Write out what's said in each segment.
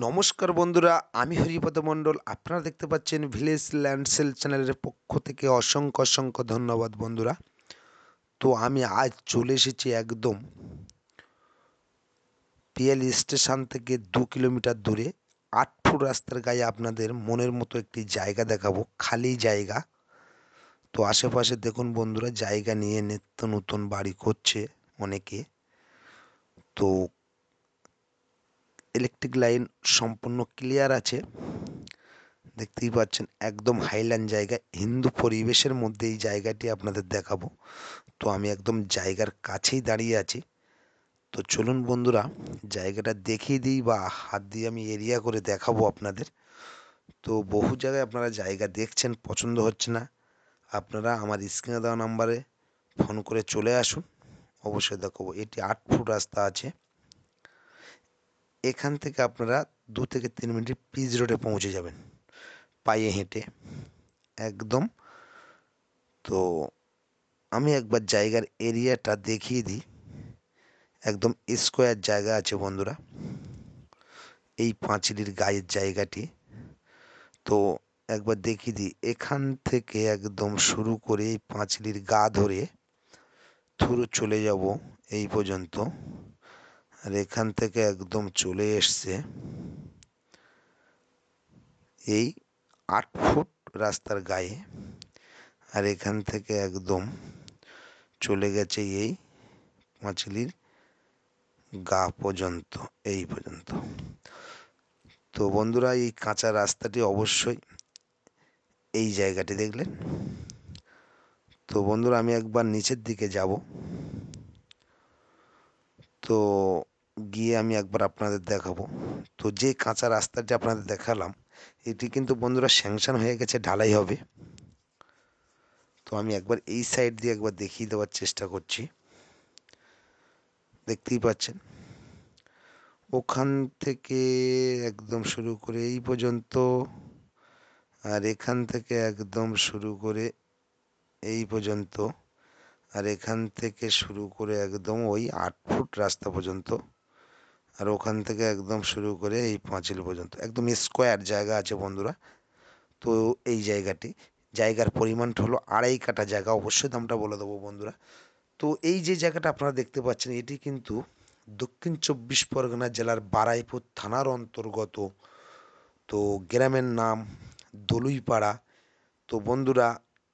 নমস্কার বন্ধুরা, আমি হরিপদ মণ্ডল। আপনারা দেখতে পাচ্ছেন ভিলেজ ল্যান্ডসেল চ্যানেলের পক্ষ থেকে অসংখ্য অসংখ্য ধন্যবাদ বন্ধুরা। তো আমি আজ চলে এসেছি একদম পিয়ালি স্টেশন থেকে 2 কিলোমিটার দূরে 8 ফুট রাস্তার গায়ে আপনাদের মনের মতো একটি জায়গা দেখাবো, খালি জায়গা। তো আশেপাশে দেখুন বন্ধুরা, জায়গা নিয়ে নিত্য নতুন বাড়ি করছে অনেকে। তো ইলেকট্রিক লাইন সম্পূর্ণ ক্লিয়ার আছে, দেখতেই পাচ্ছেন। একদম হাইল্যান্ড জায়গা, হিন্দু পরিবেশের মধ্যে এই জায়গাটি আপনাদের দেখাবো। তো আমি একদম জায়গার কাছেই দাঁড়িয়ে আছি। তো চলুন বন্ধুরা, জায়গাটা দেখিয়ে দিই বা হাত দিয়ে আমি এরিয়া করে দেখাবো আপনাদের। তো বহু জায়গায় আপনারা জায়গা দেখছেন, পছন্দ হচ্ছে না, আপনারা আমার স্ক্রিনে দেওয়া নাম্বারে ফোন করে চলে আসুন, অবশ্যই দেখাবো। এটি 8 ফুট রাস্তা আছে। এখান থেকে আপনারা 2 থেকে 3 মিনিট পিচ রোডে পৌঁছে যাবেন পায়ে হেঁটে একদম। তো আমি একবার জায়গার এরিয়াটা দেখিয়ে দিই। একদম স্কোয়ার জায়গা আছে বন্ধুরা, এই পাঁচিলের গায়ের জায়গাটি। তো একবার দেখিয়ে দিই, এখান থেকে একদম শুরু করে এই পাঁচিলের গা ধরে থুরু চলে যাব এই পর্যন্ত। আর এখান থেকে একদম চলে এসছে এই 8 ফুট রাস্তার গায়ে। আর এখান থেকে একদম চলে গেছে এই পাঁচিলির গা পর্যন্ত, এই পর্যন্ত। তো বন্ধুরা, এই কাঁচা রাস্তাটি অবশ্যই এই জায়গাটি দেখলেন। তো বন্ধুরা, আমি একবার নিচের দিকে যাব। তো গিয়ে আমি একবার আপনাদের দেখাবো। তো যে কাঁচা রাস্তাটি আপনাদের দেখালাম, এটি কিন্তু বন্ধুরা স্যাংশন হয়ে গেছে, ঢালাই হবে। তো আমি একবার এই সাইড দিয়ে একবার দেখিয়ে দেওয়ার চেষ্টা করছি, দেখতেই পাচ্ছেন। ওখান থেকে একদম শুরু করে এই পর্যন্ত, আর এখান থেকে একদম শুরু করে এই পর্যন্ত, আর এখান থেকে শুরু করে একদম ওই 8 ফুট রাস্তা পর্যন্ত, আর ওখান থেকে একদম শুরু করে এই পাঁচিল পর্যন্ত, একদম স্কোয়ার জায়গা আছে বন্ধুরা। তো এই জায়গার পরিমাণটা হলো 2.5 কাঠা জায়গা, অবশ্যই দামটা বলে দেবো বন্ধুরা। তো এই যে জায়গাটা আপনারা দেখতে পাচ্ছেন, এটি কিন্তু দক্ষিণ 24 পরগনা জেলার বারাইপুর থানার অন্তর্গত। তো গ্রামের নাম দলুইপাড়া। তো বন্ধুরা,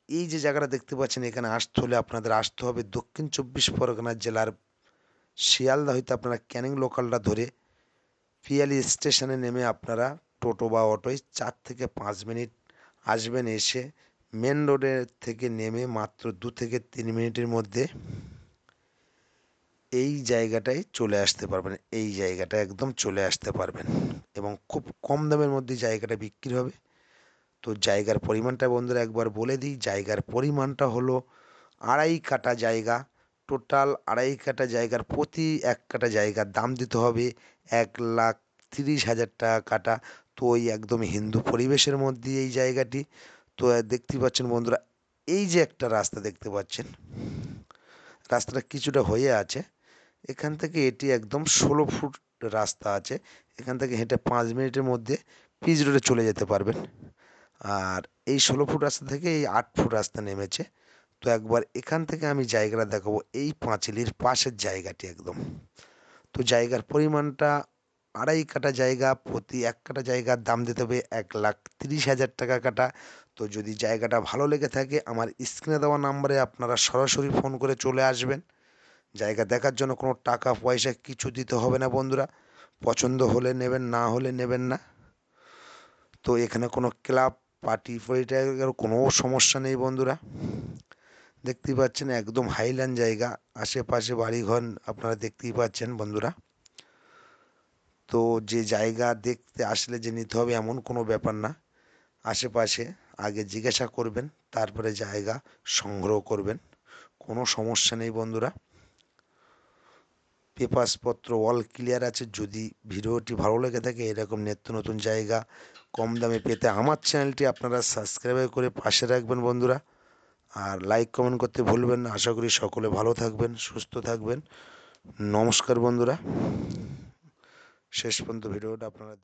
এই যে জায়গাটা দেখতে পাচ্ছেন, এখানে আসতে হলে আপনাদের আসতে হবে দক্ষিণ 24 পরগনা জেলার শিয়ালদা হইতে আপনারা ক্যানিং লোকালটা ধরে পিয়ালি স্টেশনে নেমে আপনারা টোটো বা অটোয় 4 থেকে 5 মিনিট আসবেন। এসে মেন রোডের থেকে নেমে মাত্র 2 থেকে 3 মিনিটের মধ্যে এই জায়গাটায় চলে আসতে পারবেন। এই জায়গাটা একদম চলে আসতে পারবেন এবং খুব কম দামের মধ্যে জায়গাটা বিক্রি হবে। তো জায়গার পরিমাণটা বন্ধুরা একবার বলে দিই, জায়গার পরিমাণটা হলো 2.5 কাঠা জায়গা। টোটাল 2.5 কাঠা জায়গার প্রতি 1 কাঠা জায়গার দাম দিতে হবে 1,30,000 টাকা কাঠা। তো ওই একদম হিন্দু পরিবেশের মধ্যে এই জায়গাটি। তো দেখতেই পাচ্ছেন বন্ধুরা, এই যে একটা রাস্তা দেখতে পাচ্ছেন, রাস্তাটা কিছুটা হয়ে আছে। এখান থেকে এটি একদম 16 ফুট রাস্তা আছে। এখান থেকে হেঁটে 5 মিনিটের মধ্যে পিচ রোডে চলে যেতে পারবেন। আর এই 16 ফুট রাস্তা থেকে এই 8 ফুট রাস্তা নেমেছে। তো একবার এখান থেকে আমি জায়গাটা দেখাবো, এই পাঁচিলির পাশের জায়গাটি একদম। তো জায়গার পরিমাণটা 2.5 কাঠা জায়গা, প্রতি 1 কাঠা জায়গার দাম দিতে হবে 1,30,000 টাকা কাঠা। তো যদি জায়গাটা ভালো লেগে থাকে, আমার স্ক্রিনে দেওয়া নাম্বারে আপনারা সরাসরি ফোন করে চলে আসবেন। জায়গা দেখার জন্য কোনো টাকা পয়সা কিছু দিতে হবে না বন্ধুরা। পছন্দ হলে নেবেন, না হলে নেবেন না। তো এখানে কোনো ক্লাব পার্টি ফার্টির কোনো সমস্যা নেই বন্ধুরা। দেখতেই পাচ্ছেন একদম হাইল্যান্ড জায়গা, আশেপাশে বাড়িঘর আপনারা দেখতেই পাচ্ছেন বন্ধুরা। তো যে জায়গা দেখতে আসলে যে নিতে হবে এমন কোনো ব্যাপার না। আশেপাশে আগে জিজ্ঞাসা করবেন, তারপরে জায়গা সংগ্রহ করবেন, কোনো সমস্যা নেই বন্ধুরা। পেপারসপত্র অল ক্লিয়ার আছে। যদি ভিডিওটি ভালো লেগে থাকে, এরকম নিত্য নতুন জায়গা কম দামে পেতে আমার চ্যানেলটি আপনারা সাবস্ক্রাইব করে পাশে রাখবেন বন্ধুরা। আর লাইক কমেন্ট করতে ভুলবেন না। আশা করি সকলে ভালো থাকবেন, সুস্থ থাকবেন। নমস্কার বন্ধুরা, শেষ পর্যন্ত ভিডিওটা আপনারা